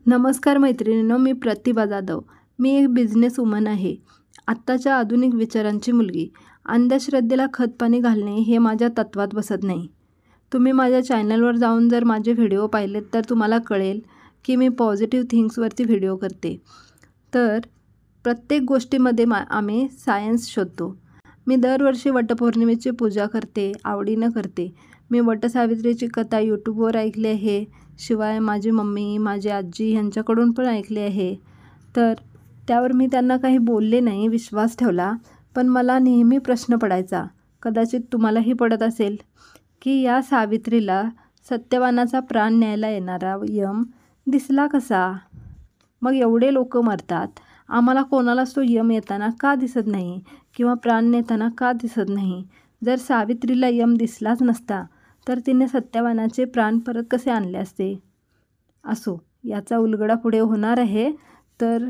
नमस्कार मैत्रिणींनो, मी प्रतिभा जाधव. मी एक बिझनेस वुमन आहे. आत्ताच्या आधुनिक विचारांची मुलगी. अंधश्रद्धेला खतपाणी घालणे हे माझ्या तत्वात बसत नाही. तुम्ही माझ्या चॅनलवर जाऊन जर माझे व्हिडिओ पाहिलेत तर तुम्हाला कळेल की मी पॉझिटिव्ह थिंग्सवरती व्हिडिओ करते. तर प्रत्येक गोष्टीमध्ये आम्ही सायन्स शोधतो. मी दरवर्षी वटपौर्णिमेची पूजा करते, आवडीनं करते. मी वटसावित्रीची कथा यूट्यूबवर ऐकली आहे. शिवाय माझी मम्मी, माझी आजी ह्यांच्याकडून पण ऐकले आहे. तर त्यावर मी त्यांना काही बोलले नाही, विश्वास ठेवला. पण मला नेहमी प्रश्न पडायचा, कदाचित तुम्हालाही पडत असेल, की या सावित्रीला सत्यवानाचा प्राण न्यायला येणारा यम दिसला कसा? मग एवढे लोक मरतात, आम्हाला कोणालाच तो यम येताना का दिसत नाही किंवा प्राण नेताना का दिसत नाही? जर सावित्रीला यम दिसलाच नसता तर तिने सत्यवानाचे प्राण परत कसे आणले असते? असो, याचा उलगडा पुढे होणार आहे. तर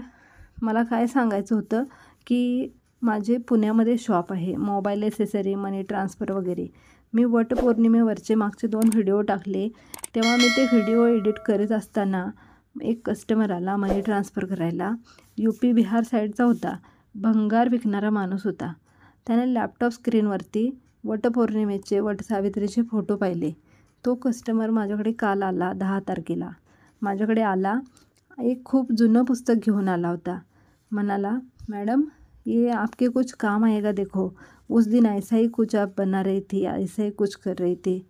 मला काय सांगायचं होतं की माझे पुण्यामध्ये शॉप आहे, मोबाईल ॲसेसरी, मनी ट्रान्सफर वगैरे. मी वटपौर्णिमेवरचे मागचे 2 व्हिडिओ टाकले. तेव्हा मी ते व्हिडिओ एडिट करत असताना एक कस्टमर आला मनी ट्रान्सफर करायला. UP बिहार साईडचा होता. भंगार विकणारा माणूस होता. त्याने लॅपटॉप स्क्रीनवरती वटपौर्णिमेचे, वटसावित्रीचे फोटो पाहिले. तो कस्टमर माझ्याकडे काल आला 10 तारखेला. माझ्याकडे आला, एक खूप जुनं पुस्तक घेऊन आला होता. म्हणाला, मॅडम ये आपके कुछ काम आएगा देखो, उस दिन ऐसा ही कुछ आप बना रही थी, ऐसा ही कुछ कर रही थी.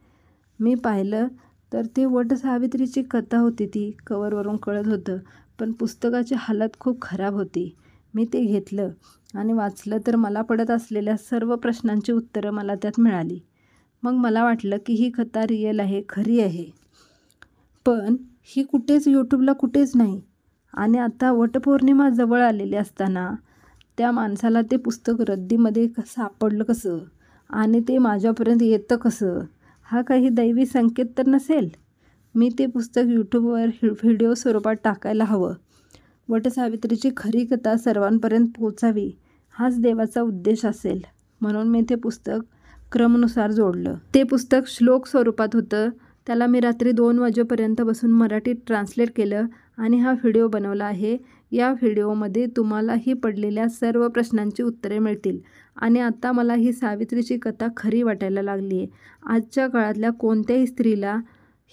मी पाहिलं तर ते वटसावित्रीची कथा होती. ती कवरवरून कळत होतं, पण पुस्तकाची हालत खूप खराब होती. मी ते घेतलं आणि वाचलं तर मला पडत असलेल्या सर्व प्रश्नांची उत्तरं मला त्यात मिळाली. मग मला वाटलं की ही कथा रिअल आहे, खरी आहे. पण ही कुठेच यूट्यूबला कुठेच नाही. आणि आता वटपौर्णिमा जवळ आलेली असताना त्या माणसाला ते पुस्तक रद्दीमध्ये सापडलं कसं आणि ते माझ्यापर्यंत येतं कसं? हा काही दैवी संकेत तर नसेल? मी ते पुस्तक यूट्यूबवर व्हिडिओ स्वरूपात टाकायला हवं. वटसावित्रीची खरी कथा सर्वांपर्यंत पोचावी हाच देवाचा उद्देश असेल, म्हणून मी ते पुस्तक क्रमनुसार जोडलं. ते पुस्तक श्लोक स्वरूपात होतं. त्याला मी रात्री 2 वाजेपर्यंत बसून मराठीत ट्रान्सलेट केलं आणि हा व्हिडिओ बनवला आहे. या व्हिडिओमध्ये तुम्हालाही पडलेल्या सर्व प्रश्नांची उत्तरे मिळतील. आणि आता मला ही सावित्रीची कथा खरी वाटायला लागली आहे. आजच्या काळातल्या कोणत्याही स्त्रीला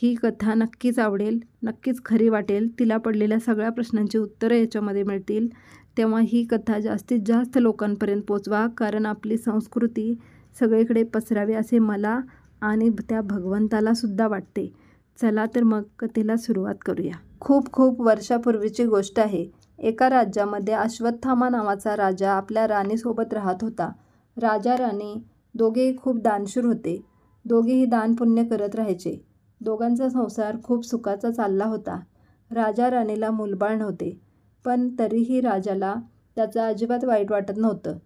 ही कथा नक्कीच आवडेल, नक्कीच खरी वाटेल. तिला पडलेल्या सगळ्या प्रश्नांची उत्तरं याच्यामध्ये मिळतील. तेव्हा ही कथा जास्तीत जास्त लोकांपर्यंत पोचवा, कारण आपली संस्कृती सगळीकडे पसरावी असे मला आणि त्या भगवंतालासुद्धा वाटते. चला तर मग कथेला सुरुवात करूया. खूप खूप वर्षापूर्वीची गोष्ट आहे. एका राज्यामध्ये अश्वत्थामा नावाचा राजा आपल्या राणीसोबत राहत होता. राजा राणी दोघेही खूप दानशूर होते. दोघेही दान पुण्य करत राहायचे. दोघांचा संसार खूप सुखाचा चालला होता. राजा राणीला मूलबाळ नव्हते, पण तरीही राजाला त्याचं अजिबात वाईट वाटत नव्हतं.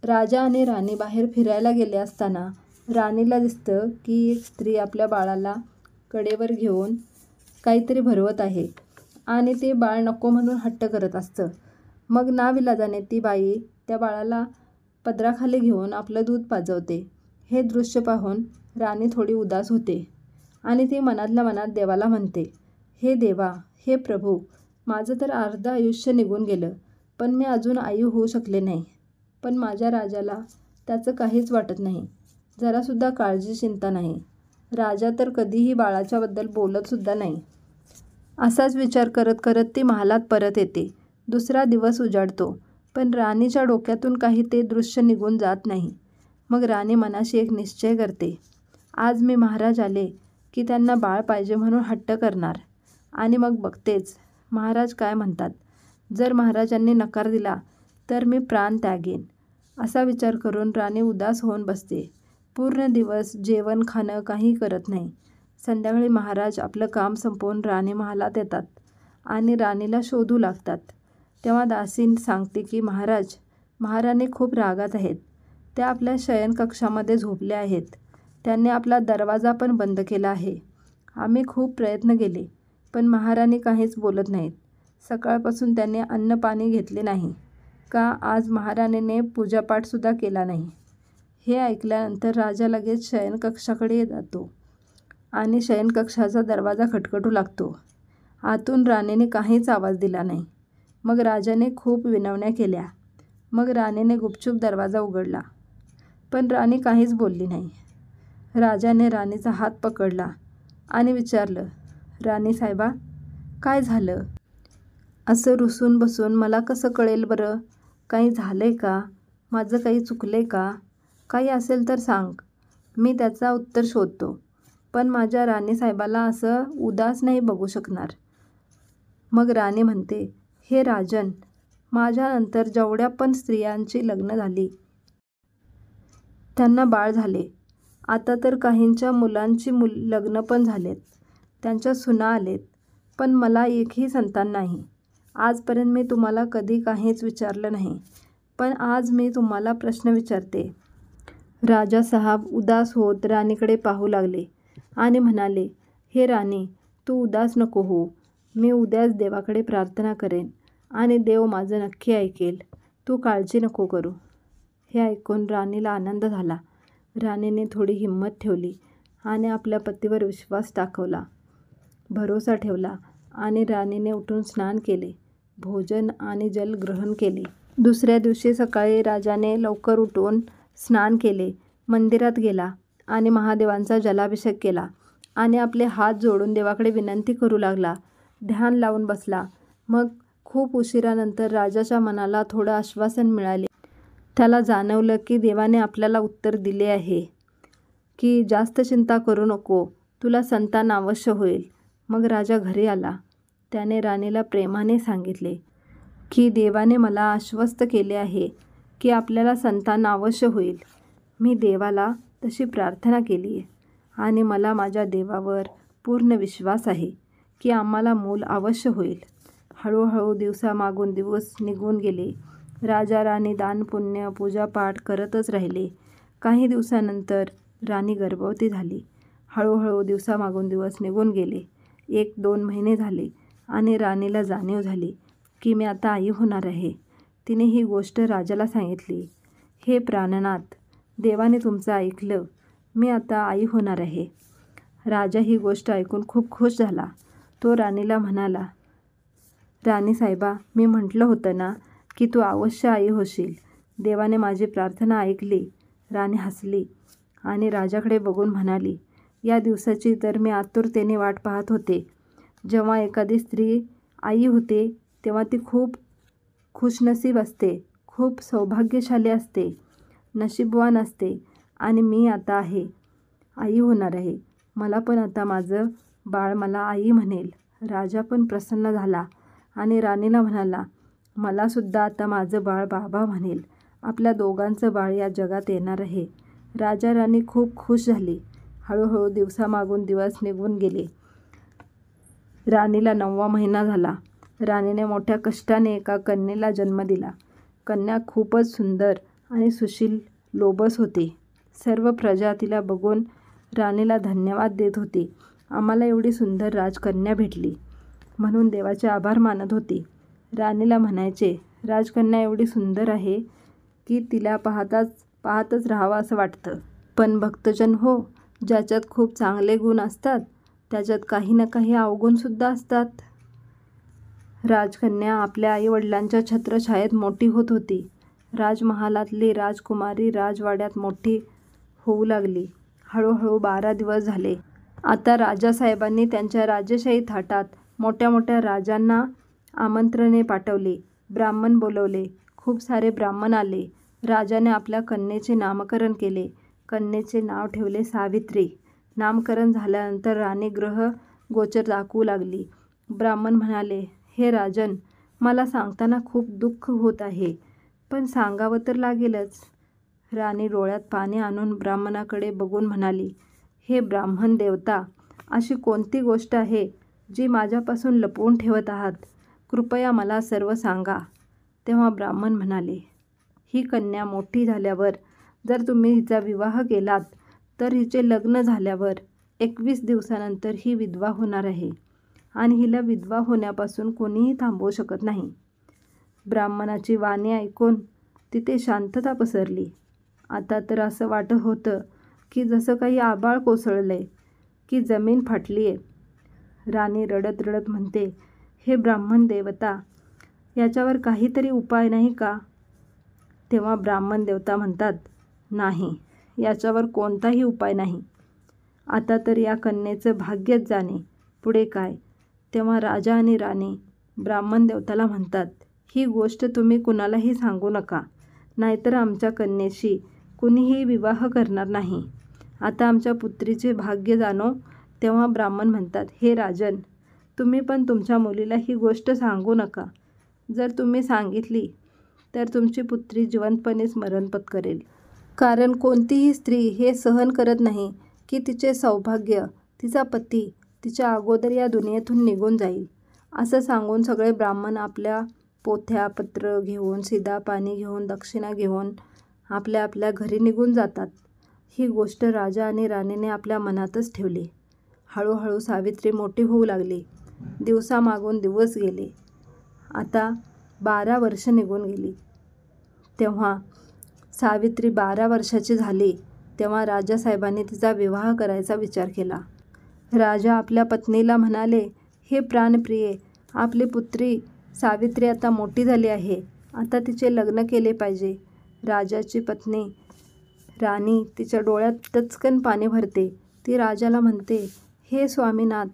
राजा आणि राणी बाहेर फिरायला गेले असताना राणीला दिसतं की एक स्त्री आपल्या बाळाला कडेवर घेऊन काहीतरी भरवत आहे आणि ते बाळ नको म्हणून हट्ट करत असतं. मग नाविलाजाने ती बाई त्या बाळाला पदराखाली घेऊन आपलं दूध पाजवते. हे दृश्य पाहून राणी थोडी उदास होते आणि ती मनातल्या मनात देवाला म्हणते, हे देवा, हे प्रभू, माझं तर अर्ध आयुष्य निघून गेलं, पण मी अजून आई होऊ शकले नाही. पण माझ्या राजाला त्याचं काहीच वाटत नाही, जरासुद्धा काळजी चिंता नाही. राजा तर कधीही बाळाच्याबद्दल बोलतसुद्धा नाही. असाच विचार करत करत ती महालात परत येते. दुसरा दिवस उजाडतो, पण राणीच्या डोक्यातून काही ते दृश्य निघून जात नाही. मग राणी मनाशी एक निश्चय करते, आज मी महाराज आले की त्यांना बाळ पाहिजे म्हणून हट्ट करणार आणि मग बघतेच महाराज काय म्हणतात. जर महाराजांनी नकार दिला तर मी प्राण त्यागेन. असा विचार करून राणी उदास होऊन बसते. पूर्ण दिवस जेवण खाणं काही करत नाही. संध्याकाळी महाराज आपलं काम संपवून राणी महालात येतात आणि राणीला शोधू लागतात. तेव्हा दासी सांगते की महाराज, महाराणी खूप रागात आहेत. त्या आपल्या शयनकक्षामध्ये झोपल्या आहेत. त्यांनी आपला दरवाजा पण बंद केला आहे. आम्ही खूप प्रयत्न केले, पण महाराणी काहीच बोलत नाहीत. सकाळपासून त्यांनी अन्न पाणी घेतले नाही. का आज महाराणीने पूजापाठसुद्धा केला नाही. हे ऐकल्यानंतर राजा लगेच शयनकक्षाकडे जातो आणि शयनकक्षाचा दरवाजा खटखटू लागतो आतून राणीने काहीच आवाज दिला नाही. मग राजाने खूप विनवण्या केल्या. मग राणीने गुपचूप दरवाजा उघडला. पण राणी काहीच बोलली नाही. राजाने राणीचा हात पकडला आणि विचारलं, राणी साहेबा, काय झालं? असं रुसून बसून मला कसं कळेल बरं? काही झालंय का? माझं काही चुकलंय का? काही असेल तर सांग, मी त्याचा उत्तर शोधतो. पण माझ्या राणीसाहेबाला असं उदास नाही बघू शकणार. मग राणी म्हणते, हे राजन, माझ्यानंतर जेवढ्या पण स्त्रियांची लग्न झाली त्यांना बाळ झाले. आता तर काहींच्या मुलांची लग्न पण झालेत, त्यांच्या सुना आलेत. पण मला एकही संतान नाही. आजपर्यंत मी तुम्हाला कधी काहीच विचारलं नाही. पण आज मी तुम्हाला प्रश्न विचारते. राजा साहेब उदास होत राणीकडे पाहू लागले आणि म्हणाले, हे राणी, तू उदास नको हो. मी उद्याच देवाकडे प्रार्थना करेन आणि देव माझं नक्की ऐकेल. तू काळजी नको करू. हे ऐकून राणीला आनंद झाला. राणीने थोडी हिंमत ठेवली आणि आपल्या पतीवर विश्वास दाखवला, भरोसा ठेवला आणि राणीने उठून स्नान केले, भोजन आणि जल ग्रहण केले. दुसऱ्या दिवशी सकाळी राजाने लवकर उठून स्नान केले, मंदिरात गेला आणि महादेवांचा जलाभिषेक केला आणि आपले हात जोडून देवाकडे विनंती करू लागला. ध्यान लावून बसला. मग खूप उशिरानंतर राजाच्या मनाला थोडं आश्वासन मिळाले. त्याला जाणवलं की देवाने आपल्याला उत्तर दिले आहे, की जास्त चिंता करू नको, तुला संतान अवश्य होईल. मग राजा घरी आला. त्याने राणीला प्रेमाने सांगितले की देवाने मला आश्वस्त केले आहे की आपल्याला संतान अवश्य होईल. मी देवाला तशी प्रार्थना केली आहे आणि मला माझ्या देवावर पूर्ण विश्वास आहे की आम्हाला मूल अवश्य होईल. हळूहळू दिवसामागून दिवस निघून गेले. राजा राणी दानपुण्य पूजापाठ करतच राहिले. काही दिवसानंतर राणी गर्भवती झाली. हळूहळू दिवसामागून दिवस निघून गेले. 1-2 महिने झाले आणि राणीला जाणीव झाली की मी आता आई होणार आहे. तिने ही गोष्ट राजाला सांगितली. हे प्राणनाथ, देवाने तुमचं ऐकलं, मी आता आई होणार आहे. राजा ही गोष्ट ऐकून खूप खुश झाला. तो राणीला म्हणाला, राणी साहेबा, मी म्हटलं होतं ना की तू अवश्य आई होशील. देवाने माझी प्रार्थना ऐकली. राणी हसली आणि राजाकडे बघून म्हणाली, या दिवसाची तर मी आतुरतेने वाट पाहत होते. जेव्हा एखादी स्त्री आई होते तेव्हा ती खूप खुशनसीब असते, खूप सौभाग्यशाली असते, नशीबवान असते. आणि मी आता आई होणार आहे. मला पण आता माझं बाळ मला आई म्हणेल. राजा पण प्रसन्न झाला आणि राणीला म्हणाला, मलासुद्धा आता माझं बाळ बाबा म्हणेल. आपल्या दोघांचं बाळ या जगात येणार आहे. राजा राणी खूप खुश झाली. हळूहळू दिवसामागून दिवस निघून गेले. राणीला 9वा महिना झाला. राणीने मोठ्या कष्टाने एका कन्येला जन्म दिला. कन्या खूपच सुंदर आणि सुशील लोभस होती. सर्व प्रजा तिला बघून राणीला धन्यवाद देत होती. आम्हाला एवढी सुंदर राजकन्या भेटली म्हणून देवाचे आभार मानत होती. राणीला म्हणायचे, राजकन्या एवढी सुंदर आहे की तिला पाहतच राहावं असं वाटतं. पण भक्तजन हो, ज्याच्यात खूप चांगले गुण असतात त्याच्यात काही ना काही अवगुणसुद्धा असतात. राजकन्या आपल्या आईवडिलांच्या छत्रछायेत मोठी होत होती. राजमहालातली राजकुमारी राजवाड्यात मोठी होऊ लागली. हळूहळू 12 दिवस झाले. आता राजासाहेबांनी त्यांच्या राजेशाही थाटात मोठ्या मोठ्या राजांना आमंत्रणे पाठवली. ब्राह्मण बोलवले. खूप सारे ब्राह्मण आले. राजाने आपल्या कन्येचे नामकरण केले. कन्येचे नाव ठेवले सावित्री. नामकरण झाल्यानंतर राणी ग्रह गोचर दाखवू लागली. ब्राह्मण म्हणाले, हे राजन, मला सांगताना खूप दुःख होत आहे, पण सांगावं तर लागेलच. राणी डोळ्यात पाणी आणून ब्राह्मणाकडे बघून म्हणाली, हे ब्राह्मण देवता, अशी कोणती गोष्ट आहे जी माझ्यापासून लपवून ठेवत आहात? कृपया मला सर्व सांगा. तेव्हा ब्राह्मण म्हणाले, ही कन्या मोठी झाल्यावर जर तुम्ही हिचा विवाह केलात तर हिचे लग्न झाल्यावर 21 दिवसानंतर ही विधवा होणार आहे आणि हिला विधवा होण्यापासून कोणीही थांबवू शकत नाही. ब्राह्मणाची वाणी ऐकून तिथे शांतता पसरली. आता तर असं वाटत होतं की जसं काही आभाळ कोसळलंय की जमीन फाटलीये. राणी रडत रडत म्हणते, हे ब्राह्मण देवता, याच्यावर काहीतरी उपाय नाही का? तेव्हा ब्राह्मण देवता म्हणतात, नाही, याच्यावर कोणताही उपाय नाही. आता तर या कन्येचं भाग्यच जाणे, पुढे काय? तेव्हा राजा आणि राणी ब्राह्मण देवताला म्हणतात, ही गोष्ट तुम्ही कुणालाही सांगू नका, नाहीतर आमच्या कन्येशी कुणीही विवाह करणार नाही. आता आमच्या पुत्रीचे भाग्य जाणो. तेव्हा ब्राह्मण म्हणतात, हे राजन, तुम्ही पण तुमच्या मुलीला ही गोष्ट सांगू नका. जर तुम्ही सांगितली तर तुमची पुत्री जिवंतपणेच मरण पत्करेल. कारण कोणतीही स्त्री हे सहन करत नाही की तिचे सौभाग्य, तिचा पती तिच्या अगोदर या दुनियेतून निघून जाईल. असं सांगून सगळे ब्राह्मण आपल्या पोथ्या पत्र घेऊन, सिदा पाणी घेऊन, दक्षिणा घेऊन आपल्या आपल्या घरी निघून जातात. ही गोष्ट राजा आणि राणीने आपल्या मनातच ठेवली. हळूहळू सावित्री मोठी होऊ लागली. दिवसामागून दिवस गेले. आता 12 वर्ष निघून गेली. तेव्हा सावित्री 12 वर्षाची झाली तेव्हा राजासाहेबांनी तिचा विवाह करायचा विचार केला. राजा आपल्या पत्नीला म्हणाले, हे प्राणप्रिये, आपली पुत्री सावित्री आता मोठी झाली आहे. आता तिचे लग्न केले पाहिजे. राजाची पत्नी राणी तिच्या डोळ्यात टचकन पाणी भरते. ती राजाला म्हणते, हे स्वामीनाथ,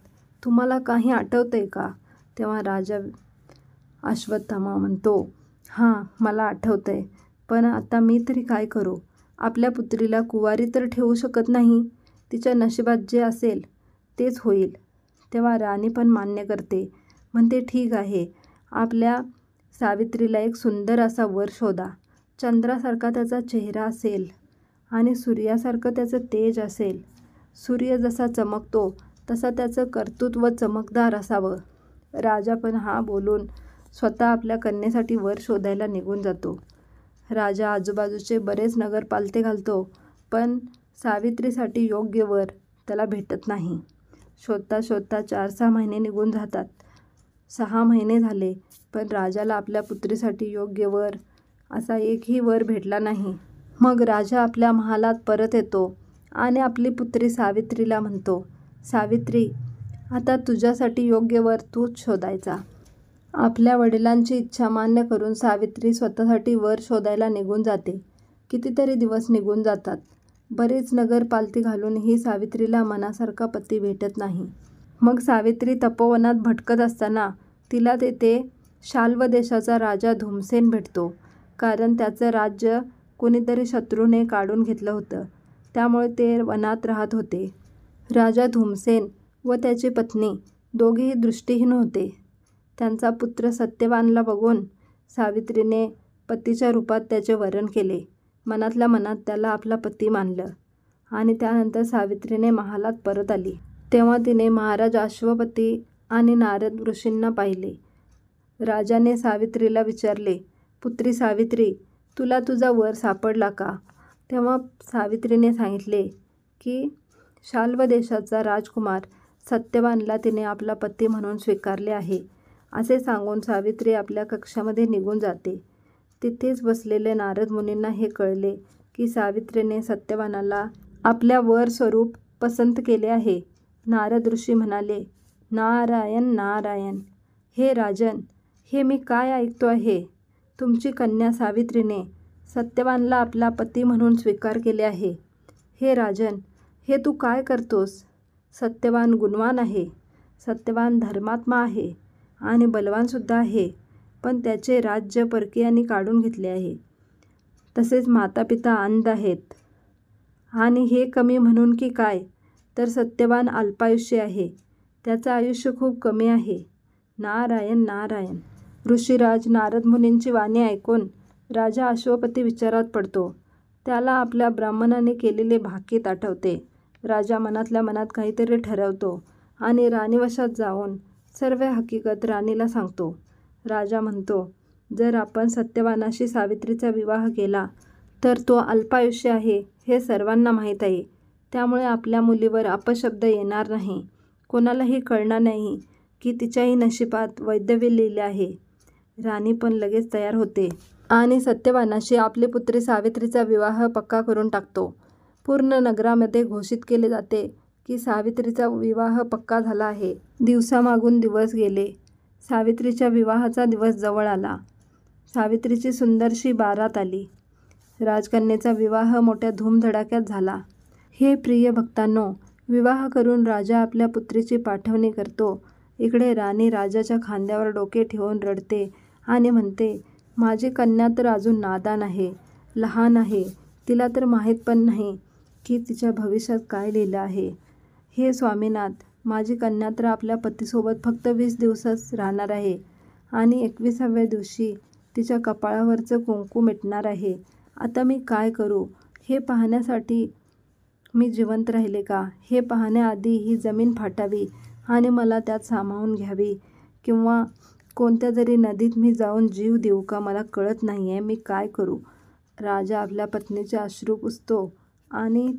तुम्हाला काही आठवतंय का? तेव्हा राजा अश्वत्थामा म्हणतो, हां, मला आठवतंय, पण आता मी तरी काय करू? आपल्या पुत्रीला कुवारी तर ठेवू शकत नाही. तिच्या नशिबात जे असेल तेच होईल. तेव्हा राणी पण मान्य करते. म्हणते, ठीक आहे, आपल्या सावित्रीला एक सुंदर असा वर शोधा. चंद्रासारखा त्याचा चेहरा असेल आणि सूर्यासारखं त्याचं तेज असेल. सूर्य जसा चमकतो तसा त्याचं कर्तृत्व चमकदार असावं. राजा पण हा बोलून स्वतः आपल्या कन्येसाठी वर शोधायला निघून जातो. राजा आजूबाजूचे बरेच नगर पालथे घालतो, पण सावित्रीसाठी योग्य वर त्याला भेटत नाही. शोधता शोधता 4-6 महिने निघून जातात. 6 महिने झाले, पण राजाला आपल्या पुत्रीसाठी योग्य वर असा एकही वर भेटला नाही. मग राजा आपल्या महालात परत येतो आणि आपली पुत्री सावित्रीला म्हणतो, सावित्री, आता तुझ्यासाठी योग्य वर तूच शोधायचा. आपल्या वडिलांची इच्छा मान्य करून सावित्री स्वतःसाठी वर शोधायला निघून जाते. कितीतरी दिवस निघून जातात. बरेच नगर पालथी घालूनही सावित्रीला मनासारखा पती भेटत नाही. मग सावित्री तपोवनात भटकत असताना तिला तेथे शाल्व देशाचा राजा धुमसेन भेटतो. कारण त्याचं राज्य कोणीतरी शत्रूने काढून घेतलं होतं, त्यामुळे ते वनात राहत होते. राजा धुमसेन व त्याची पत्नी दोघेही दृष्टीहीन होते. त्यांचा पुत्र सत्यवानला बघून सावित्रीने पतीच्या रूपात त्याचे वरण केले. मनातल्या मनात त्याला आपला पती मानलं आणि त्यानंतर सावित्रीने महालात परत आली. तेव्हा तिने महाराज अश्वपती आणि नारद ऋषींना पाहिले. राजाने सावित्रीला विचारले, पुत्री सावित्री, तुला तुझा वर सापडला का? तेव्हा सावित्रीने सांगितले की शाल्व देशाचा राजकुमार सत्यवानला तिने आपला पती म्हणून स्वीकारले आहे. असे सांगून सावित्री आपल्या कक्षामध्ये निघून जाते. तिथेच बसलेले नारद मुनींना हे कळले की सावित्रीने सत्यवानाला आपल्या वर स्वरूप पसंत केले आहे. नारद ऋषी म्हणाले, नारायण नारायण. हे राजन, हे मी काय ऐकतो आहे? तुमची कन्या सावित्रीने सत्यवानला आपला पती म्हणून स्वीकार केले आहे. हे राजन, हे तू काय करतोस? सत्यवान गुणवान आहे. सत्यवान धर्मात्मा आहे आणि बलवानसुद्धा आहे, पण त्याचे राज्य परकीयांनी काढून घेतले आहे. तसेच मातापिता अंध आहेत. आणि हे कमी म्हणून की काय, तर सत्यवान अल्पायुष्य आहे. त्याचं आयुष्य खूप कमी आहे. नारायण नारायण. ऋषीराज नारद मुनींची वाणी ऐकून राजा अश्वपती विचारात पडतो. त्याला आपल्या ब्राह्मणाने केलेले भाकीत आठवते. राजा मनातल्या मनात काहीतरी ठरवतो आणि राणीवशात जाऊन सर्व हकीकत राणीला सांगतो. राजा म्हणतो, जर आपण सत्यवानाशी सावित्रीचा विवाह केला तर तो अल्पायुष्य आहे हे सर्वांना माहीत आहे. त्यामुळे आपल्या मुलीवर अपशब्द येणार नाही. कोणालाही कळणार नाही की तिच्याही नशिबात वैधव्य लिहिले आहे. राणी पण लगेच तयार होते आणि सत्यवानाशी आपली पुत्री सावित्रीचा विवाह पक्का करून टाकतो. पूर्ण नगरामध्ये घोषित केले जाते की सावित्रीचा विवाह पक्का झाला आहे. दिवसामागून दिवस गेले. सावित्रीच्या विवाहाचा दिवस जवळ आला. सावित्रीची सुंदरशी बारात आली. राजकन्येचा विवाह मोठ्या धूमधडाक्यात झाला. हे प्रिय भक्तांनो, विवाह करून राजा आपल्या पुत्रीची पाठवणी करतो. इकडे राणी राजाच्या खांद्यावर डोके ठेवून रडते आणि म्हणते, माझी कन्या तर अजून नादान आहे, लहान आहे. तिला तर माहीत पण नाही की तिच्या भविष्यात काय लिहिलं आहे. हे स्वामीनाथ, माझी कन्या तर आपल्या पतीसोबत फक्त 20 दिवसच राहणार आहे आणि 21व्या दिवशी तिच्या कपाळावरचं कुंकू मिटणार आहे. आता मी काय करू? हे पाहण्यासाठी मी जिवंत राहिले का? हे पाहण्याआधी ही जमीन फाटावी आणि मला त्यात सामावून घ्यावी, किंवा कोणत्या तरी नदीत मी जाऊन जीव देऊ का? मला कळत नाही आहे, मी काय करू? राजा आपल्या पत्नीचे अश्रू पुसतो आणि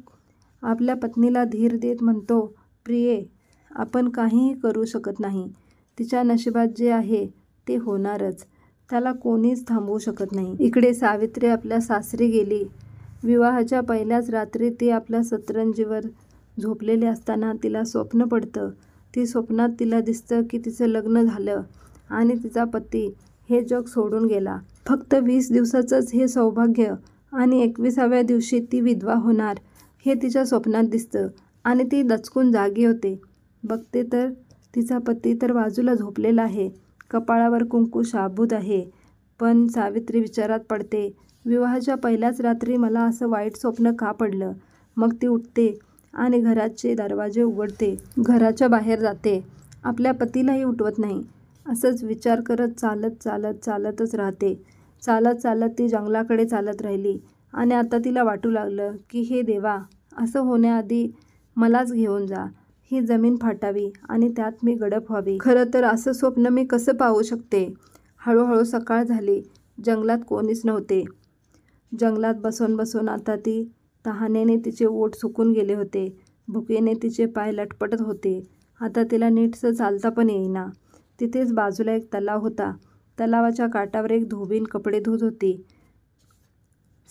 आपल्या पत्नीला धीर देत म्हणतो, प्रिये, आपण काहीही करू शकत नाही. तिच्या नशिबात जे आहे ते होणारच. त्याला कोणीच थांबवू शकत नाही. इकडे सावित्री आपल्या सासरी गेली. विवाहाच्या पहिल्याच रात्री ती आपल्या सतरंजीवर झोपलेली असताना तिला स्वप्न पडतं. ती स्वप्नात तिला दिसतं की तिचं लग्न झालं आणि तिचा पती हे जग सोडून गेला. फक्त 20 दिवसाचंच हे सौभाग्य आणि 21व्या दिवशी ती विधवा होणार हे तिच्या स्वप्नात दिसतं आणि ती दचकून जागी होते. बघते तर तिचा पती तर बाजूला झोपलेला आहे. कपाळावर कुंकू शाबूत आहे. पण सावित्री विचारात पडते, विवाहाच्या पहिल्याच रात्री मला असं वाईट स्वप्न का पडलं? मग ती उठते आणि घराचे दरवाजे उघडते. घराच्या बाहेर जाते. आपल्या पतीलाही उठवत नाही. असंच विचार करत चालतच राहते. चालत ती जंगलाकडे चालत राहिली आणि आता तिला वाटू लागलं की हे देवा, असं होण्याआधी मलाच घेऊन जा. ही जमीन फाटावी आणि त्यात मी गडप व्हावी. खरं तर असं स्वप्न मी कसं पाहू शकते? हळूहळू सकाळ झाली. जंगलात कोणीच नव्हते. जंगलात बसून आता ती तहानेने तिचे ओठ सुकून गेले होते. भुकेने तिचे पाय लटपटत होते. आता तिला नीटसं चालता पण येईना. तिथेच बाजूला एक तलाव होता. तलावाच्या काठावर एक धोबीण कपडे धुत होती.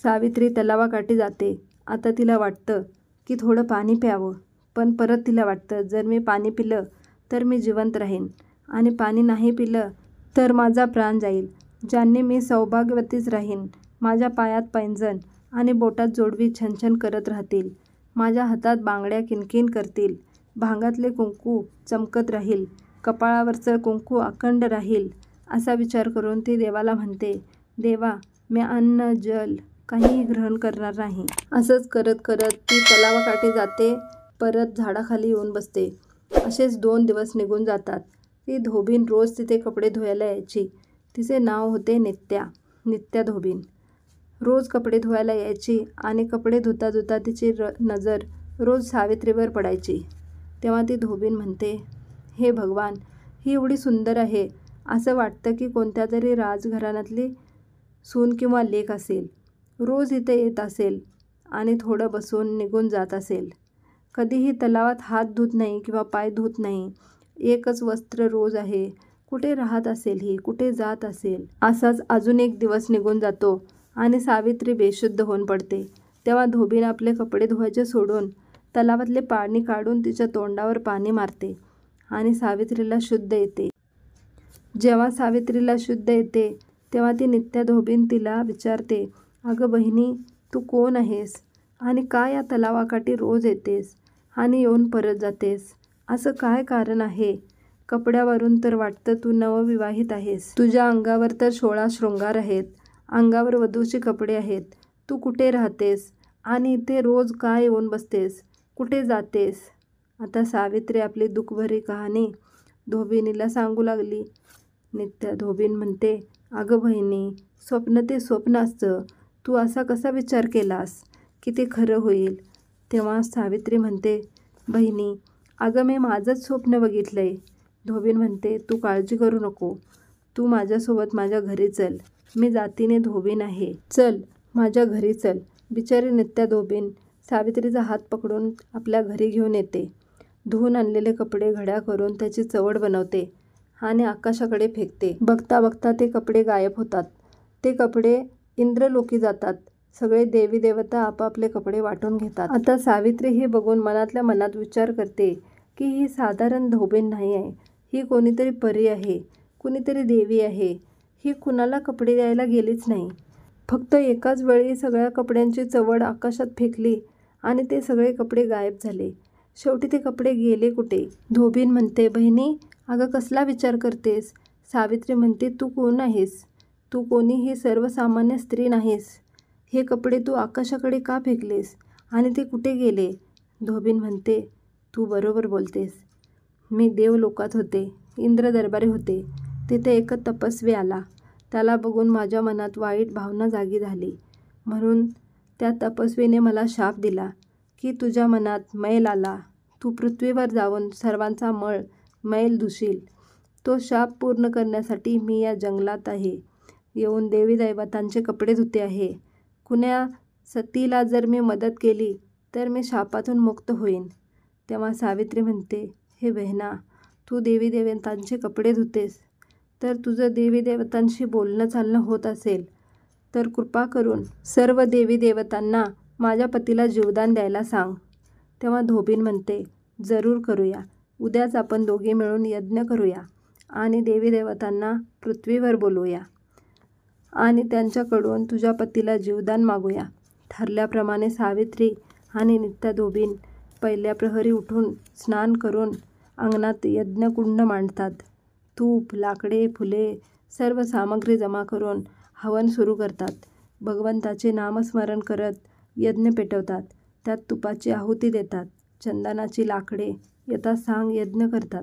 सावित्री तलावाकाठी जाते. आता तिला वाटतं की थोडं पाणी प्यावं, पण परत तिला वाटतं, जर मी पाणी पिलं तर मी जिवंत राहीन आणि पाणी नाही पिलं तर माझा प्राण जाईल. ज्यांनी मी सौभाग्यवतीच राहीन. माझ्या पायात पैंजण आणि बोटात जोडवी छनछन करत राहतील. माझ्या हातात बांगड्या किणकिण करतील. भांगातले कुंकू चमकत राहील. कपाळावरचं कुंकू अखंड राहील. असा विचार करून ती देवाला म्हणते, देवा, मी अन्न जल काहीही ग्रहण करणार नाही. असंच करत ती तलावाकाठी जाते. परत झाडाखाली येऊन बसते. असेच 2 दिवस निघून जातात. ती धोबीण रोज तिथे कपडे धुवायला यायची. तिचे नाव होते नित्या धोबीण. रोज कपडे धुवायला यायची आणि कपडे धुता तिची नजर रोज सावित्रीवर पडायची. तेव्हा ती धोबीण म्हणते, हे भगवान, ही एवढी सुंदर आहे. असं वाटतं की कोणत्या तरी राजघराण्यातली सून किंवा लेक असेल. रोज इथे येत असेल आणि थोडं बसून निघून जात असेल. कधीही तलावात हात धुत नाही किंवा पाय धुत नाही. एकच वस्त्र रोज आहे. कुठे राहत असेल ही? कुठे जात असेल? असाच अजून एक दिवस निघून जातो आणि सावित्री बेशुद्ध होऊन पडते. तेव्हा धोबीण आपले कपडे धुवायचे सोडून तलावातले पाणी काढून तिच्या तोंडावर पाणी मारते आणि सावित्रीला शुद्ध येते. जेव्हा सावित्रीला शुद्ध येते तेव्हा ती नित्या धोबीण तिला विचारते, अगं बहिणी, तू कोण आहेस आणि का या तलावाकाठी रोज येतेस आणि येऊन परत जातेस? असं काय कारण आहे? कपड्यावरून तर वाटतं तू नवविवाहित आहेस. तुझ्या अंगावर तर 16 शृंगार आहेत. अंगावर वधूचे कपडे आहेत. तू कुठे राहतेस आणि इथे रोज का येऊन बसतेस? कुठे जातेस? आता सावित्री आपली दुःखभरी कहाणी धोबिणीला सांगू लागली. नित्या धोबीण म्हणते, अगं बहिणी, स्वप्न ते स्वप्न असतं. तू असा कसा विचार केलास की ते खरं होईल? तेव्हा सावित्री म्हणते, बहिणी, अगं मी माझंच स्वप्न बघितलंय. धोबीण म्हणते, तू काळजी करू नको. तू माझ्यासोबत माझ्या घरी चल. मी जातीने धोबीण आहे. चल, माझ्या घरी चल. बिचारी नित्या धोबीण सावित्रीचा हात पकडून आपल्या घरी घेऊन येते. धुवून आणलेले कपडे घड्या करून त्याची चवड बनवते आणि आकाशाकडे फेकते. बघता ते कपडे गायब होतात. ते कपडे इंद्रलोकी जातात. सगळे देवी देवता आपापले कपडे वाटून घेतात. आता सावित्री हे बघून मनातल्या मनात विचार करते की ही साधारण धोबीण नाही आहे, ही कोणीतरी परी आहे, कुणीतरी देवी आहे. ही कुणाला कपडे द्यायला गेलीच नाही. फक्त एकाच वेळी सगळ्या कपड्यांची चवड आकाशात फेकली आणि ते सगळे कपडे गायब झाले. शेवटी ते कपडे गेले कुठे? धोबीण म्हणते, बहिणी अगं कसला विचार करतेस? सावित्री म्हणते, तू कोण आहेस? तू कोणीही सर्वसामान्य स्त्री नाहीस. हे कपडे तू आकाशाकडे का फेकलेस आणि ते कुठे गेले? धोबीण म्हणते, तू बरोबर बोलतेस. मी देवलोकात होते, इंद्र दरबारी होते. तिथे एक तपस्वी आला. त्याला बघून माझ्या मनात वाईट भावना जागी झाली. म्हणून त्या तपस्वीने मला शाप दिला की तुझ्या मनात मैल आला, तू पृथ्वीवर जाऊन सर्वांचा मैल धुशील. तो शाप पूर्ण करण्यासाठी मी या जंगलात आहे. येऊन देवी दैवतांचे कपडे धुते आहे. कुण्या सतीला जर मी मदत केली तर मी शापातून मुक्त होईन. तेव्हा सावित्री म्हणते, हे बहिणा, तू देवी देवतांचे कपडे धुतेस तर तुझं देवी देवतांशी बोलणं चालणं होत असेल तर कृपा करून सर्व देवी देवतांना माझ्या पतीला जीवदान द्यायला सांग. तेव्हा धोबीण म्हणते, जरूर करूया. उद्याच आपण दोघे मिळून यज्ञ करूया आणि देवी देवतांना पृथ्वीवर बोलवूया आणि त्यांच्याकडून तुझ्या पतीला जीवदान मागूया. ठरल्याप्रमाणे सावित्री आणि नित्या धोबीण पहिल्या प्रहरी उठून स्नान करून अंगणात यज्ञकुंड मांडतात. तूप, लाकडे, फुले सर्व सामग्री जमा करून हवन सुरू करतात. भगवंताचे नामस्मरण करत यज्ञ पेटवतात. त्यात तुपाची आहुती देतात. चंदनाची लाकडे यथासांग यज्ञ करतात.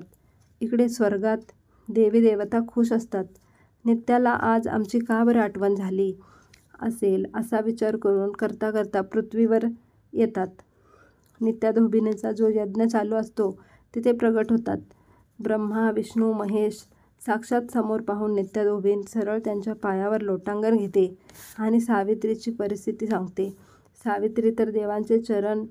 इकडे स्वर्गात देवी देवता खुश असतात. नित्याला आज आमची का बरं आठवण झाली असेल असा विचार करून करता करता पृथ्वीवर येतात. नित्या धोबिणीचा जो यज्ञ चालू असतो तिथे प्रगट होतात. ब्रह्मा, विष्णू, महेश साक्षात समोर पाहून नित्या धोबीण सरळ त्यांच्या पायावर लोटांगण घेते आणि सावित्रीची परिस्थिती सांगते. सावित्री तर देवांचे चरण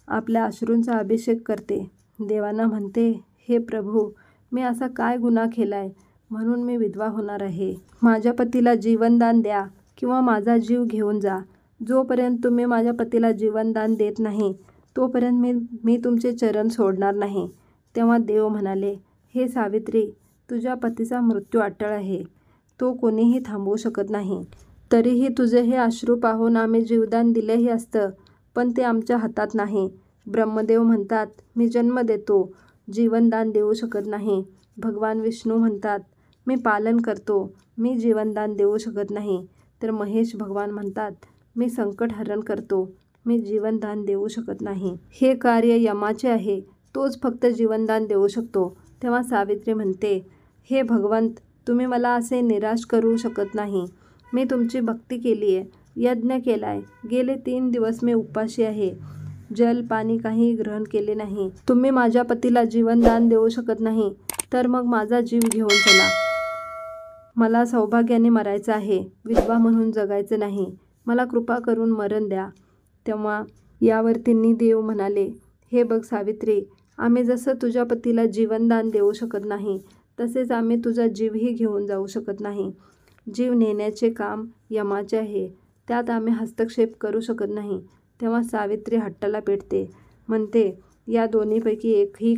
आपल्या अश्रूंचा अभिषेक करते. देवांना म्हणते, हे प्रभू, मी असा काय गुन्हा केलाय म्हणून मी विधवा होणार आहे. माझ्या पतीला जीवनदान द्या किंवा माझा जीव घेऊन जा. जोपर्यंत तुम्ही माझ्या पतीला जीवनदान देत नाही तोपर्यंत मी तुमचे चरण सोडणार नाही. तेव्हा देव म्हणाले, हे सावित्री, तुझ्या पतीचा मृत्यू अटळ आहे. तो कोणीही थांबवू शकत नाही. तरीही तुझे हे अश्रू पाहून आम्ही जीवदान दिलेही असतं, पण ते आमच्या हातात नाही. ब्रह्मदेव म्हणतात, मी जन्म देतो, जीवनदान देऊ शकत नाही. भगवान विष्णू म्हणतात, मी पालन करतो, मी जीवनदान देऊ शकत नाही. तर महेश भगवान म्हणतात, मी संकट हरण करतो, मी जीवनदान देऊ शकत नाही. हे कार्य यमाचे आहे, तोच फक्त जीवनदान देऊ शकतो. तेव्हा सावित्री म्हणते, हे भगवंत, तुम्ही मला असे निराश करू शकत नाही. मी तुमची भक्ती केली आहे, यज्ञ केलाय. गेले 3 दिवस मी उपाशी आहे. जल पाणी काही ग्रहण केले नाही. तुम्ही माझ्या पतीला जीवनदान देऊ शकत नाही तर मग माझा जीव घेऊन चला. मला सौभाग्याने मरायचं आहे, विधवा म्हणून जगायचं नाही. मला कृपा करून मरण द्या. तेव्हा यावर तिन्ही देव म्हणाले, हे बघ सावित्री, आम्ही जसं तुझ्या पतीला जीवनदान देऊ शकत नाही तसेच आम्ही तुझा जीवही घेऊन जाऊ शकत नाही. जीव नेण्याचे काम यमाचे आहे, त्यात आम्ही हस्तक्षेप करू शकत नाही. तेव्हा सावित्री हट्टाला पेटते, म्हणते, या दोन्हीपैकी एकही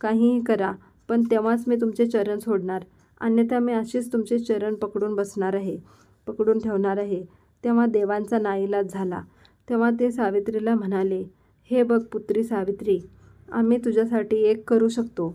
काहीही करा, पण तेव्हाच मी तुमचे चरण सोडणार, अन्यथा मी अशीच तुमचे चरण पकडून ठेवणार आहे. तेव्हा देवांचा नाईलाज झाला. तेव्हा ते सावित्रीला म्हणाले, हे बघ पुत्री सावित्री, आम्ही तुझ्यासाठी एक करू शकतो.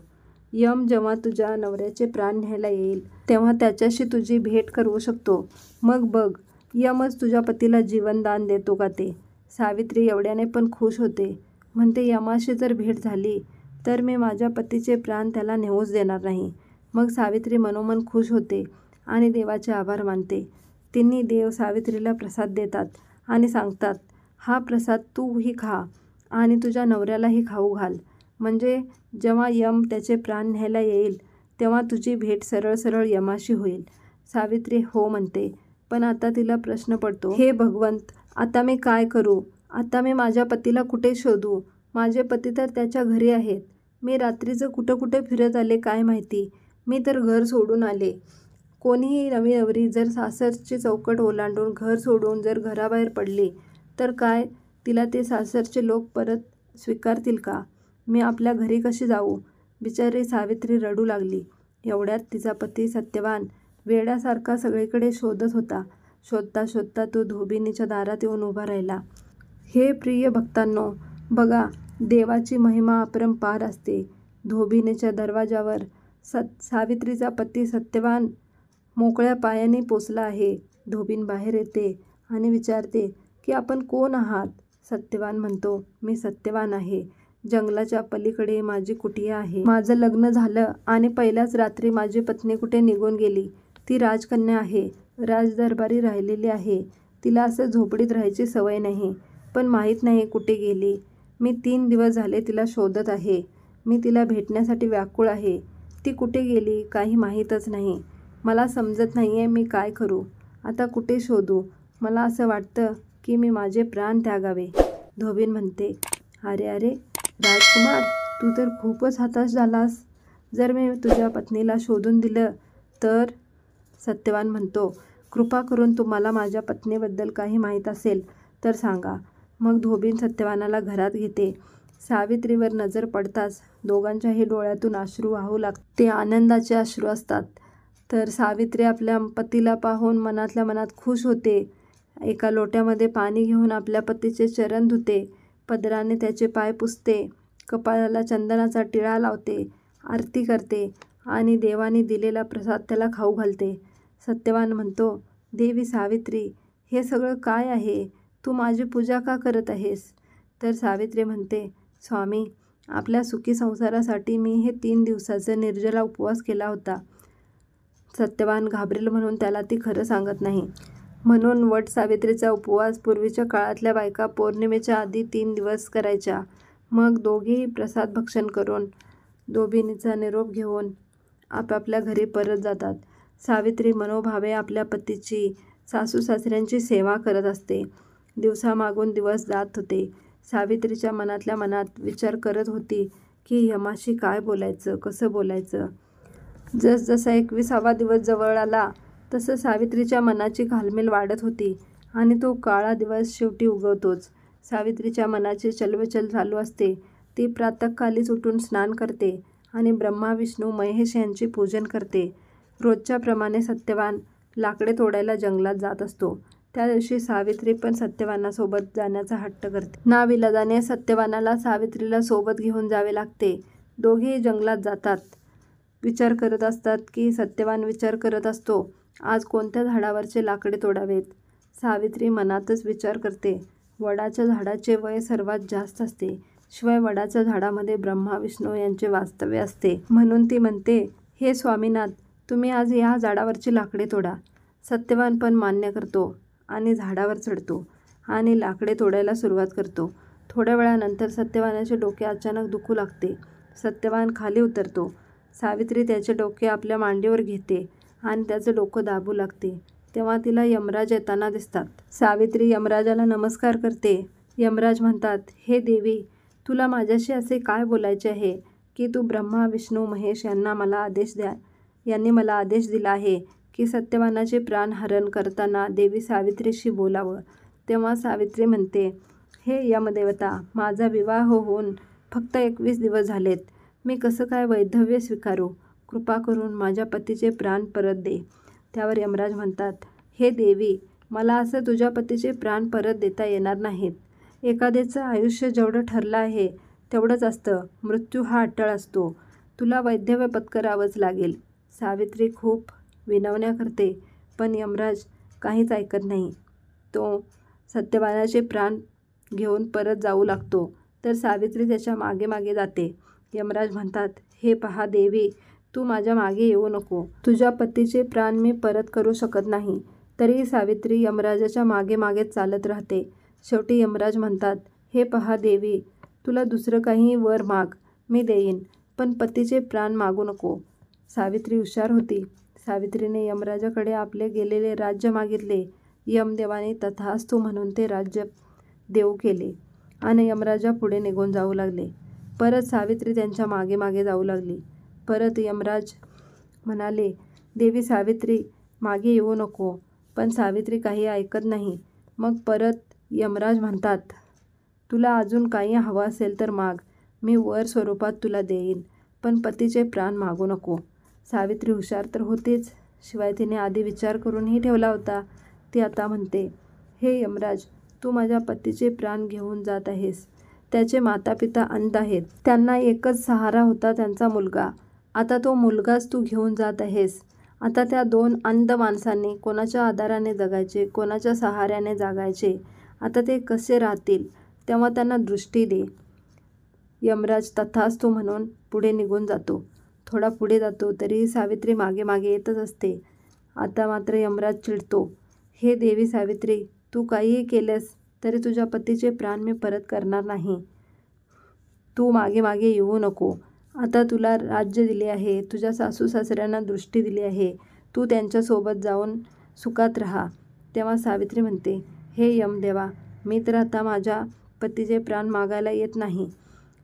यम जेव्हा तुझ्या नवऱ्याचे प्राण न्यायला येईल तेव्हा त्याच्याशी तुझी भेट करू शकतो. मग बघ यमच तुझ्या पतीला जीवनदान देतो का ते. सावित्री एवढ्याने पण खुश होते. म्हणते, यमाशी जर भेट झाली तर मी माझ्या पतीचे प्राण त्याला नेऊच देणार नाही. मग सावित्री मनोमन खुश होते आणि देवाचे आभार मानते. तिन्ही देव सावित्रीला प्रसाद देतात आणि सांगतात, हा प्रसाद तूही खा आणि तुझ्या नवऱ्यालाही खाऊ घाल. म्हणजे जेव्हा यम त्याचे प्राण न्यायला येईल तेव्हा तुझी भेट सरळ सरळ यमाशी होईल. सावित्री हो म्हणते, पण आता तिला प्रश्न पडतो, हे भगवंत, आता मी काय करू? आता मी माझ्या पतीला कुठे शोधू? माझे पती तर त्याच्या घरी आहेत. मी रात्रीचं कुठं फिरत आले काय माहिती. मी तर घर सोडून आले. कोणीही नवी नवरी जर सासरची चौकट ओलांडून घर सोडून जर घराबाहेर पडली तर काय तिला ते सासरचे लोक परत स्वीकारतील का? मी आपल्या घरी कशी जाऊ? बिचारी सावित्री रडू लागली. एवढ्यात तिचा पती सत्यवान वेड्यासारखा सगळीकडे शोधत होता. शोधता शोधता तो धोबिनीच्या दारात येऊन उभा राहिला. हे प्रिय भक्तांनो, बघा, देवाची महिमा अपरंपार असते. धोबिनीच्या दरवाजावर सावित्रीचा पती सत्यवान मोकळ्या पायाने पोचला आहे. धोबीन बाहेर येते आणि विचारते की आपण कोण आहात? सत्यवान म्हणतो, मी सत्यवान आहे. जंगलाच्या पलीकडे माझी कुटिया आहे. माझं लग्न झालं आणि पहिल्याच रात्री माझी पत्नी कुठे निघून गेली. ती राजकन्या आहे, राजदरबारी राहिलेली आहे. तिला असं झोपडीत राहायची सवय नाही, पण माहीत नाही कुठे गेली. मी 3 दिवस झाले तिला शोधत आहे. मी तिला भेटण्यासाठी व्याकुळ आहे. ती कुठे गेली काही माहीतच नाही. मला समजत नाहीये मी काय करू. आता कुठे शोधू? मला असं वाटतं की मी माझे प्राण त्यागावे. धोबीन म्हणते, अरे अरे राजकुमार, तू तर खूपच हताश झालास. जर मी तुझ्या पत्नीला शोधून दिलं तर? सत्यवान म्हणतो, कृपा करून तुम्हाला माझ्या पत्नीबद्दल काही माहीत असेल तर सांगा. मग धोबीन सत्यवानाला घरात घेते. सावित्रीवर नजर पडताच दोघांच्याही डोळ्यातून अश्रू वाहू लागतात. ते आनंदाचे अश्रू असतात. तर सावित्री आपल्या पतीला पाहून मनातल्या मनात खुश होते. एका लोट्यामध्ये पाणी घेऊन आपल्या पतीचे चरण धुते, पदराने त्याचे पाय पुसते, कपाळाला चंदनाचा टिळा लावते, आरती करते आणि देवाने दिलेला प्रसाद त्याला खाऊ घालते. सत्यवान म्हणतो, देवी सावित्री, हे सगळं काय आहे? तू माझी पूजा का करत आहेस? तर सावित्री म्हणते, स्वामी, आपल्या सुखी संसारासाठी मी हे 3 दिवसाचा निर्जला उपवास केला होता. सत्यवान घाबरेल म्हणून त्याला ती खरं सांगत नाही. म्हणून वट सावित्रीचा उपवास पूर्वीच्या काळातल्या बायका पौर्णिमेच्या आधी 3 दिवस करायच्या. मग दोघेही प्रसाद भक्षण करून धोबिनीचा निरोप घेऊन आपापल्या घरी परत जातात. सावित्री मनोभावे आपल्या पतीची, सासू सासऱ्यांची सेवा करत असते. दिवसामागून दिवस जात होते. सावित्रीच्या मनातल्या मनात विचार करत होती की यमाशी काय बोलायचं, कसं बोलायचं. जसजसा 21वा दिवस जवळ आला तसं सावित्रीच्या मनाची घालमेल वाढत होती आणि तो काळा दिवस शेवटी उगवतोच. सावित्रीच्या मनाची चलबिचल चालू असते. ती प्रातःकालीच उठून स्नान करते आणि ब्रह्मा विष्णू महेश यांची पूजन करते. रोजच्याप्रमाणे सत्यवान लाकडे तोडायला जंगलात जात असतो. त्या दिवशी सावित्री पण सत्यवानासोबत जाण्याचा हट्ट करते. नाविलाजाने सत्यवानाला सावित्रीला सोबत घेऊन जावे लागते. दोघेही जंगलात जातात. विचार करत असतात की सत्यवान विचार करत असतो, आज कोणत्या झाडावरचे लाकडे तोडावेत. सावित्री मनातच विचार करते, वडाच्या झाडाचे वय सर्वात जास्त असते. शिवाय वडाच्या झाडामध्ये ब्रह्मा विष्णू यांचे वास्तव्य असते. म्हणून ती म्हणते, हे स्वामीनाथ, तुम्ही आज या झाडावरची लाकडे तोडा. सत्यवान पण मान्य करतो आणि झाडावर चढतो आणि लाकडे तोडायला सुरुवात करतो. थोड्या वेळानंतर सत्यवानाचे डोके अचानक दुखू लागते. सत्यवान खाली उतरतो. सावित्री त्याचे डोके आपल्या मांडीवर घेते आणि त्याचं डोकं दाबू लागते. तेव्हा तिला यमराज येताना दिसतात. सावित्री यमराजाला नमस्कार करते. यमराज म्हणतात, हे देवी, तुला माझ्याशी असे काय बोलायचे आहे की तू ब्रह्मा विष्णू महेश यांनी मला आदेश दिला आहे की सत्यवानाचे प्राण हरण करताना देवी सावित्रीशी बोलावं. तेव्हा सावित्री म्हणते, हे यमदेवता, माझा विवाह होऊन फक्त 21 दिवस झालेत. मी कसं काय वैधव्य स्वीकारू? कृपा करून माझ्या पतीचे प्राण परत दे. त्यावर यमराज म्हणतात, हे देवी, मला असं तुझ्या पतीचे प्राण परत देता येणार नाहीत. एखाद्याचं आयुष्य जेवढं ठरलं आहे तेवढंच असतं. मृत्यू हा अटळ असतो. तुला वैधव्य पत्करावंच लागेल. सावित्री खूप विनवण्या करते, पण यमराज काहीच ऐकत नाही. तो सत्यवानाचे प्राण घेऊन परत जाऊ लागतो, तर सावित्री त्याच्या मागे मागे जाते. यमराज म्हणतात, हे पहा देवी, तू माझ्या मागे येऊ नको. तुझ्या पतीचे प्राण मी परत करू शकत नाही. तरीही सावित्री यमराजाच्या मागे मागेच चालत राहते. शेवटी यमराज म्हणतात, हे पहा देवी, तुला दुसरं काही वर माग, मी देईन, पण पतीचे प्राण मागू नको. सावित्री हुशार होती. सावित्रीने यमराजाकडे आपले गेलेले राज्य मागितले. यमदेवाने तथास्तु म्हणून ते राज्य देऊ केले आणि यमराजा पुढे निघून जाऊ लागले. परत सावित्री त्यांच्या मागे मागे जाऊ लागली. परत यमराज म्हणाले, देवी सावित्री मागे येऊ नको. पण सावित्री काही ऐकत नाही. मग परत यमराज म्हणतात, तुला अजून काही हवं असेल तर माग, मी वर स्वरूपात तुला देईन, पण पतीचे प्राण मागू नको. सावित्री हुशार तर होतीच, शिवाय तिने आधी विचार करूनही ठेवला होता. ती आता म्हणते, हे यमराज, तू माझ्या पतीचे प्राण घेऊन जात आहेस. त्याचे मातापिता अंध आहेत. त्यांना एकच सहारा होता त्यांचा मुलगा. आता तो मुलगाच तू घेऊन जात आहेस. आता त्या 2 अंध माणसांनी कोणाच्या आधाराने जगायचे, कोणाच्या सहाऱ्याने जागायचे? आता ते कसे राहतील? तेव्हा त्यांना दृष्टी दे. यमराज तथास्तु म्हणून पुढे निघून जातो. थोडा पुढे जातो तरीही सावित्री मागे मागे येतच असते. आता मात्र यमराज चिडतो. हे देवी सावित्री, तू काहीही केलेस तरी तुझ्या पतीचे प्राण मी परत करणार नाही. तू मागे मागे येऊ नको. आता तुला राज्य दिले आहे, तुझ्या सासू सासऱ्यांना दृष्टी दिली आहे, तू त्यांच्यासोबत जाऊन सुखात राहा. तेव्हा सावित्री म्हणते, हे यमदेवा, मी तर आता माझ्या पतीचे प्राण मागायला येत नाही.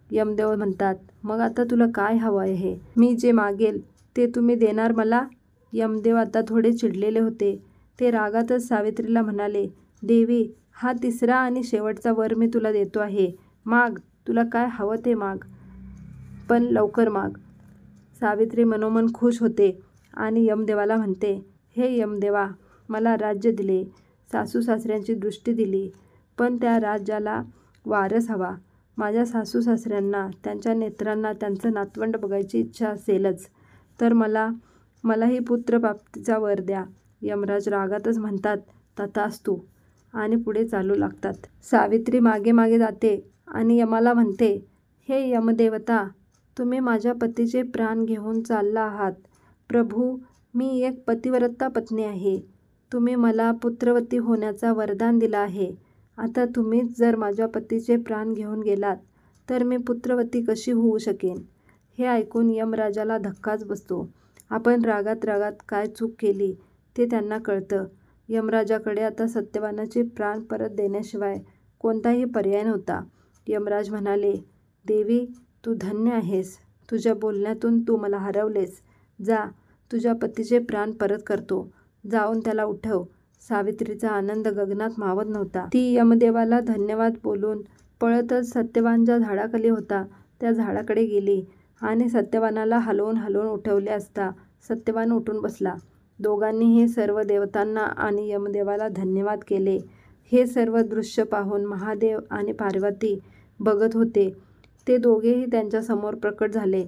यमदेव म्हणतात, मग आता तुला काय हवं आहे? मी जे मागेल ते तुम्ही देणार मला? यमदेव आता थोडे चिडलेले होते. ते रागातच सावित्रीला म्हणाले, देवी, हा 3रा आणि शेवटचा वर मी तुला देतो आहे. माग, तुला काय हवं ते माग, पण लवकर माग. सावित्री मनोमन खुश होते आणि यमदेवाला म्हणते, हे यमदेवा, मला राज्य दिले, सासू सासऱ्यांची दृष्टी दिली, पण त्या राज्याला वारस हवा. माझ्या सासू सासऱ्यांना, त्यांच्या नेत्रांना त्यांचं नातवंड बघायची इच्छा असेलच, तर मलाही पुत्रप्राप्तीचा वर द्या. यमराज रागातच म्हणतात, तथास्तु, आणि पुढे चालू लागतात. सावित्री मागे मागे जाते आणि यमाला म्हणते, हे यमदेवता, तुम्ही माझ्या पतीचे प्राण घेऊन चालला आहात. प्रभू, मी एक पतिव्रता पत्नी आहे. तुम्ही मला पुत्रवती होण्याचा वरदान दिला आहे. आता तुम्हीच जर माझ्या पतीचे प्राण घेऊन गेलात तर मी पुत्रवती कशी होऊ शकेन? हे ऐकून यमराजाला धक्काच बसतो. आपण रागात काय चूक केली ते त्यांना कळतं. यमराजाकडे आता सत्यवानाचे प्राण परत देण्याशिवाय कोणताही पर्याय नव्हता. यमराज म्हणाले, देवी, तू धन्य आहेस. तुझ्या बोलण्यातून तू मला हरवलेस. जा, तुझ्या पतीचे प्राण परत करतो. जाऊन त्याला उठव. सावित्रीचा आनंद गगनात मावत नव्हता. ती यमदेवाला धन्यवाद बोलून पळतच सत्यवान ज्या झाडाखाली होता त्या झाडाकडे गेली आणि सत्यवानाला हलवून उठवले असता सत्यवान उठून बसला. दोघांनीही सर्व देवतांना आणि यमदेवाला धन्यवाद केले. हे सर्व दृश्य पाहून महादेव आणि पार्वती बघत होते. ते दोघेही त्यांच्यासमोर प्रकट झाले.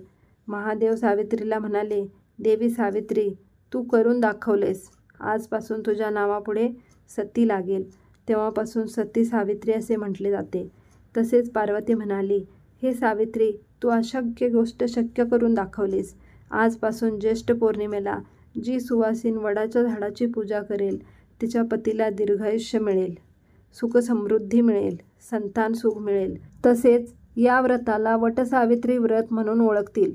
महादेव सावित्रीला म्हणाले, देवी सावित्री, तू करून दाखवलेस. आजपासून तुझ्या नावापुढे सती लागेल. तेव्हापासून सती सावित्री असे म्हटले जाते. तसेच पार्वती म्हणाली, हे सावित्री, तू अशक्य गोष्ट शक्य करून दाखवलीस. आजपासून ज्येष्ठ पौर्णिमेला जी सुवासीन वडाच्या झाडाची पूजा करेल तिच्या पतीला दीर्घायुष्य मिळेल, सुखसमृद्धी मिळेल, संतान सुख मिळेल. तसेच या व्रताला वटसावित्री व्रत म्हणून ओळखतील.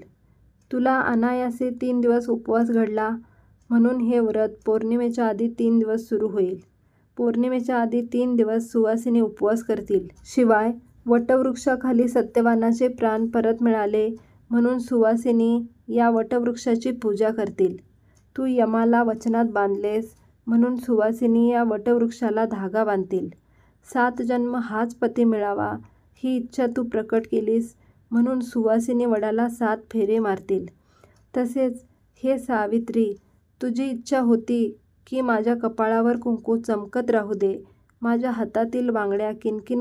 तुला अनायासे 3 दिवस उपवास घडला म्हणून हे व्रत पौर्णिमेच्या आधी 3 दिवस सुरू होईल. पौर्णिमेच्या आधी 3 दिवस सुवासिनी उपवास करतील. शिवाय वटवृक्षाखाली सत्यवानाचे प्राण परत मिळाले म्हणून सुवासिनी या वटवृक्षाची पूजा करतील. तू यमाला वचनात बांधलेस म्हणून सुवासिनी या वटवृक्षाला धागा बांधतील. 7 जन्म हाच पती मिळावा ही इच्छा तू प्रकट केलीस म्हणून सुवासिनी वडाला 7 फेरे मारतील. तसेच हे सावित्री, तुझी इच्छा होती की माझ्या कपाळावर कुंकू चमकत राहू दे, माझ्या हातातील बांगड्या किणकिण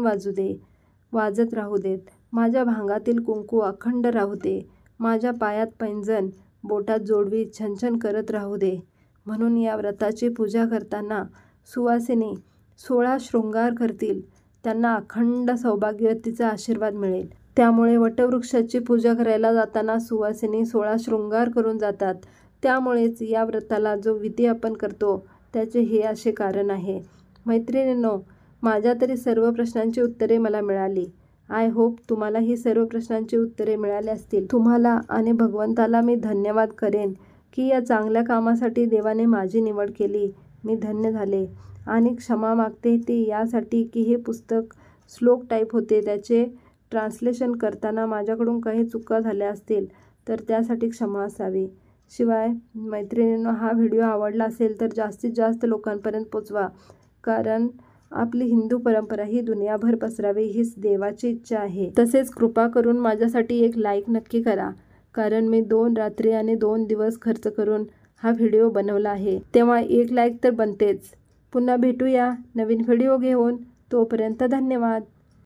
वाजत राहू देत, माझ्या भांगातील कुंकू अखंड राहू दे, माझ्या पायात पैंजण, बोटात जोडवी छनछन करत राहू दे. म्हणून या व्रताची पूजा करताना सुवासिनी 16 शृंगार करतील. त्यांना अखंड सौभाग्यवतीचा आशीर्वाद मिळेल. त्यामुळे वटवृक्षाची पूजा करायला जाताना सुवासिनी 16 शृंगार करून जातात. त्यामुळेच या व्रताला जो विधी आपण करतो त्याचे हे असे कारण आहे. मैत्रिणींनो, माझ्या तरी सर्व प्रश्नांची उत्तरे मला मिळाली. आय होप तुम्हाला ही सर्व प्रश्नांची उत्तरे मिळाली असतील. तुम्हाला आणि भगवंताला मी धन्यवाद करेन की या चांगल्या कामासाठी देवाने माझी निवड केली. मी धन्य झाले आणि क्षमा मागते ते यासाठी की हे पुस्तक श्लोक टाईप होते. त्याचे ट्रान्सलेशन करताना माझ्याकडून काही चुका झाल्या असतील तर त्यासाठी क्षमा असावी. शिवाय मैत्रिणींनो, हा व्हिडिओ आवडला असेल तर जास्तीत जास्त लोकांपर्यंत पोचवा, कारण आपली हिंदू परंपरा ही दुनियाभर पसरावी हीच देवाची इच्छा आहे. तसेच कृपा करून माझ्यासाठी एक लाईक नक्की करा, कारण मी 2 रात्री आणि 2 दिवस खर्च करून हा व्हिडिओ बनवला आहे, तेव्हा एक लाईक तर बनतेच. पुन्हा भेटूया नवीन व्हिडिओ घेऊन. तोपर्यंत धन्यवाद.